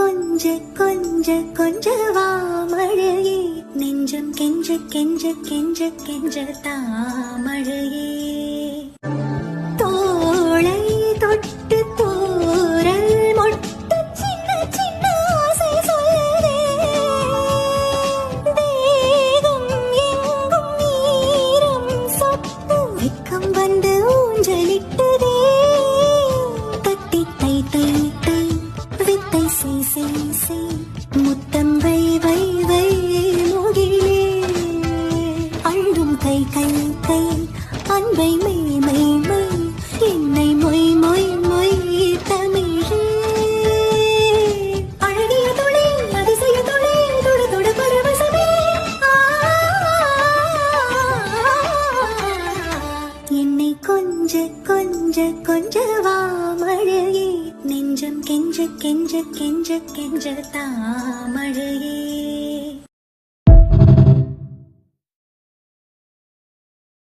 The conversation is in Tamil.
கொஞ்ச கொஞ்ச கொஞ்ச வா மழையே நெஞ்சம் கெஞ்ச கெஞ்ச கெஞ்ச கெஞ்ச தாமழையே தோளை தொட்டு தோரல் மொட்டு சின்ன சின்ன ஆசை சொல்லுதே தேகம் எங்கும் நீரம் சொட்டு வெக்கம் வந்து ஊஞ்சலிட்டதே தட்டி தை தை தை வித்தை செய் செய் செய் முத்தம் வை வை வை முகிலே அள்ளும் கை கை கை அன்பை மெய் மெய் மெய் என்னை மொய் மொய் மொய் தமிழே அழகிய துளி அதிசய துளி தொடு தொடு பரவசமே என்னை கொஞ்ச கொஞ்ச கொஞ்ச வா மழையே நெஞ்சம் கெஞ்ச கெஞ்ச கெஞ்ச கெஞ்ச தாமழையே